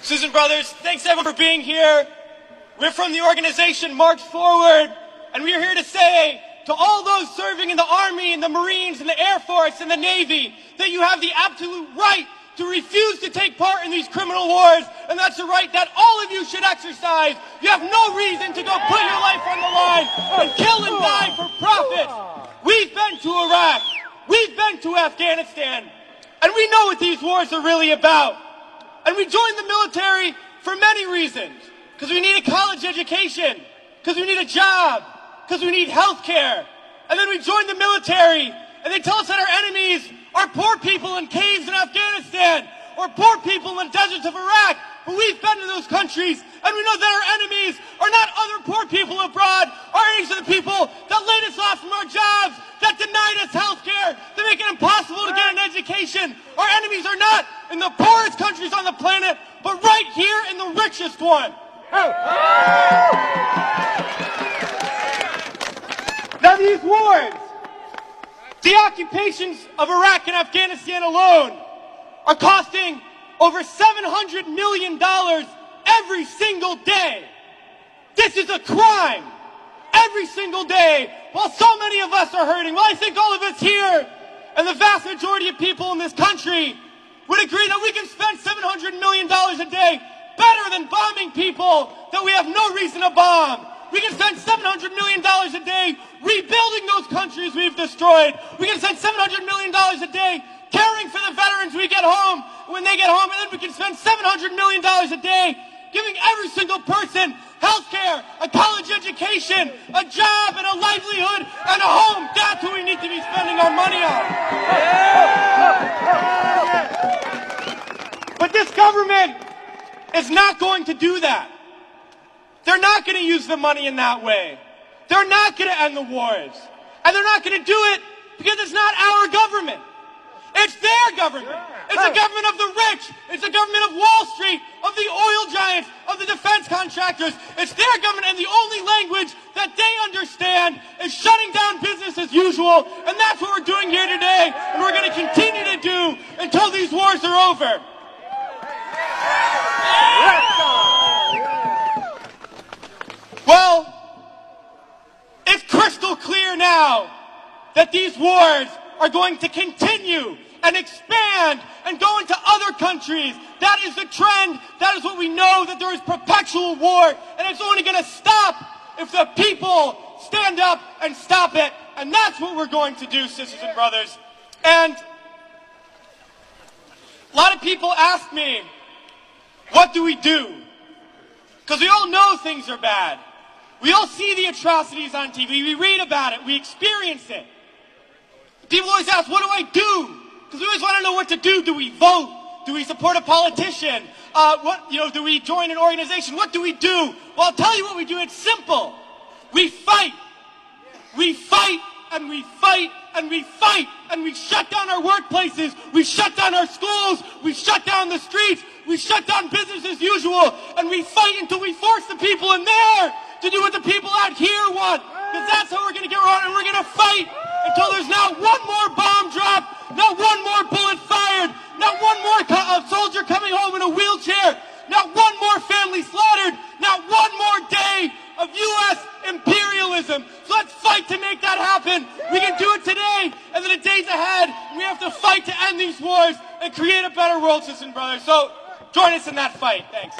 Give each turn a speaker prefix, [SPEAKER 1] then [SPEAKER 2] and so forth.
[SPEAKER 1] Sisters and brothers, thanks everyone for being here. We're from the organization March Forward, and we're here to say to all those serving in the Army and the Marines and the Air Force and the Navy that you have the absolute right to refuse to take part in these criminal wars, and that's a right that all of you should exercise. You have no reason to go put your life on the line and kill and die for profit. We've been to Iraq, we've been to Afghanistan, and we know what these wars are really about. And we joined the military for many reasons. Because we need a college education, because we need a job, because we need health care. And then we joined the military, and they tell us that our enemies are poor people in caves in Afghanistan, or poor people in the deserts of Iraq. But we've been to those countries, and we know that our enemies are not other poor people abroad. Our enemies are the people that laid us off from our jobs, that denied us health care, that make it impossible to get an education. Our enemies are not in the poorest countries on the planet, but right here in the richest one. Now these wars, the occupations of Iraq and Afghanistan alone, are costing over $700 million every single day. This is a crime. Every single day, while so many of us are hurting. Well, I think all of us here, and the vast majority of people in this country, would agree that we can spend $700 million a day better than bombing people that we have no reason to bomb. We can spend $700 million a day rebuilding those countries we've destroyed. We can spend $700 million a day caring for the veterans we get home when they get home. And then we can spend $700 million a day giving every single person health care, a college education, a job, and a livelihood, and a home. That's what we need to be spending our money on. But this government is not going to do that. They're not going to use the money in that way. They're not going to end the wars. And they're not going to do it because it's not our government. It's their government. It's a government of the rich. It's a government of Wall Street, of the oil giants, of the defense contractors. It's their government, and the only language that they understand is shutting down business as usual. And that's what we're doing here today, and we're going to continue to do until these wars are over. Well, it's crystal clear now that these wars are going to continue and expand and go into other countries. That is the trend. That is what we know, that there is perpetual war, and it's only going to stop if the people stand up and stop it. And that's what we're going to do, sisters and brothers. And a lot of people ask me, what do we do? Because we all know things are bad. We all see the atrocities on TV. We read about it. We experience it. People always ask, what do I do? Because we always want to know what to do. Do we vote? Do we support a politician? Do we join an organization? What do we do? Well, I'll tell you what we do. It's simple. We fight. We fight and we fight and we fight, and we shut down our workplaces. We shut down our schools. We shut down the streets. We shut down business as usual, and we fight until we force the people in there to do what the people out here want. Because that's how we're going to get around, and we're going to fight until there's not one more bomb drop, not one more bullet fired, not one more soldier coming home in a wheelchair, not one more family slaughtered, not one more day of U.S. imperialism. So let's fight to make that happen. We can do it today, and in the days ahead, we have to fight to end these wars and create a better world, sisters and brothers. So join us in that fight. Thanks.